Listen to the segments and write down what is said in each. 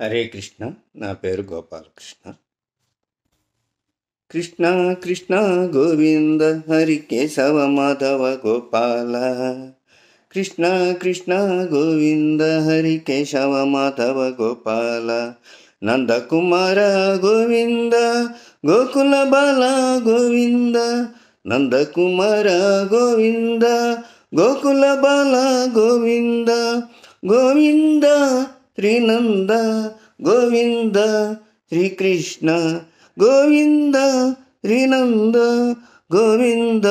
హరే కృష్ణ. నా పేరు గోపాలకృష్ణ. కృష్ణ కృష్ణ గోవింద హరి కేశవ మాధవ గోపాల. కృష్ణ కృష్ణ గోవింద హరి కేశవ మాధవ గోపాల. నందకుమార గోవింద గోకుల బాల గోవింద. నందకుమార గోవింద గోకుల బాల గోవింద. గోవింద శ్రీనంద గోవింద శ్రీకృష్ణ గోవింద. శ్రీనంద గోవింద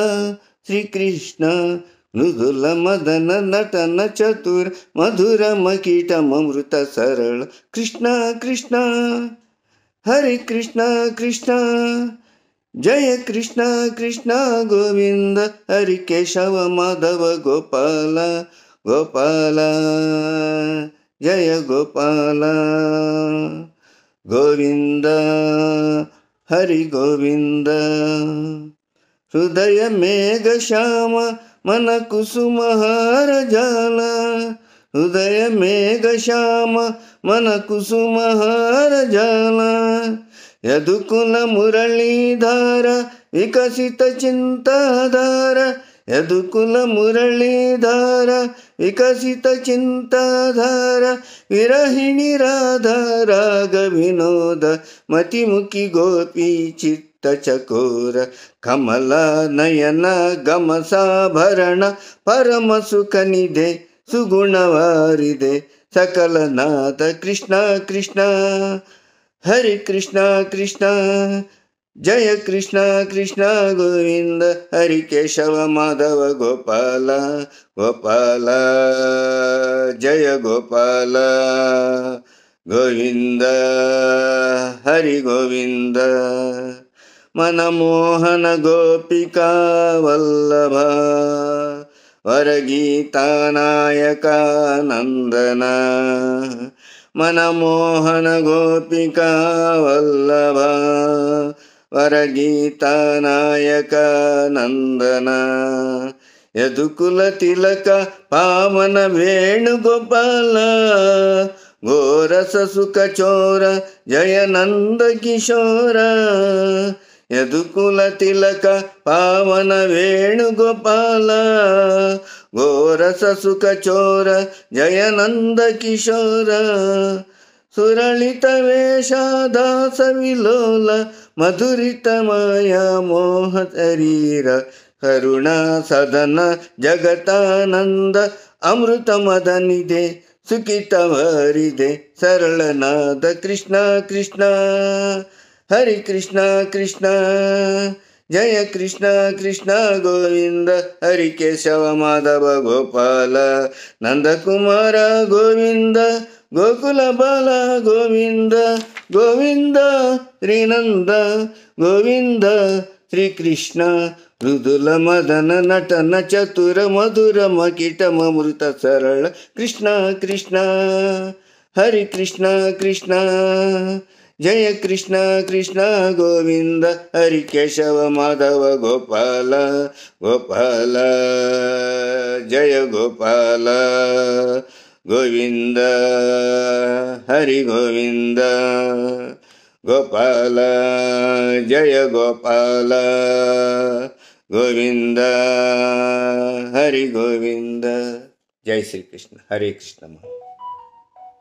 శ్రీకృష్ణ. మృదుల మదన నటన చతుర మధుర మకీటమృత సరళ. కృష్ణ కృష్ణ హరి కృష్ణ కృష్ణ. జయ కృష్ణ కృష్ణ గోవింద హరి కేశవ మాధవ గోపాల గోపాల. జయ గోపాల గోవింద హరి గోవింద. హృదయ మేఘ శ్యామ మన కుసుమహార జాల. హృదయ మేఘ శ్యామ మన కుసుమహార జాల. యదుకుల మురళీధార వికసిత చింతాధార. యదుకుల మురళీధార వికసిత చింతాధార. విరహిణి రాధా రాగ వినోద మతిముఖి గోపీ చిత్త చకోర. కమల నయన గమసాభరణ పరమ సుఖ నిధే సుగుణవారిదే సకల నాథ. కృష్ణ కృష్ణ హరి కృష్ణ కృష్ణ. జయ కృష్ణ కృష్ణ గోవింద హరి కేశవ మాధవ గోపాల గోపాల. జయ గోపాల గోవింద హరి గోవింద. మనమోహన గోపికా వల్లభ వరగీతానాయక నందన. మనమోహన గోపికా వల్లభ వరగీతానాయక నందన. యదుకుల తిలక పావన వేణుగోపాల. గోరస సుఖ చోర జయ నంద కిశోర. యదుకుల తిలక పావన వేణుగోపాల. గోరస సుఖ చోర జయ నంద కిశోర. సురళిత వేషాదాస విలోల మధురిత మాయా మోహ శరీర. కరుణా సదన జగతానంద అమృత మదనిదే సుఖిత వారిదే సరళనాద. కృష్ణ కృష్ణ హరి కృష్ణ కృష్ణ. జయ కృష్ణ కృష్ణ గోవింద హరి కేశవ మాధవ గోపాల. నందకుమార గోవింద గోకుల బాల గోవింద. గోవింద శ్రీనంద గోవింద శ్రీకృష్ణ. మృదుల మదన నటన చతుర మధుర మకిటమృత సరళ. కృష్ణ కృష్ణ హరి కృష్ణ కృష్ణ. జయ కృష్ణ కృష్ణ గోవింద హరి కేశవ మాధవ గోపాల గోపాల. జయ గోపాల గోవింద హరి గోవింద గోపాల. జయ గోపాల గోవింద హరి గోవింద. జై శ్రీకృష్ణ. హరే కృష్ణ.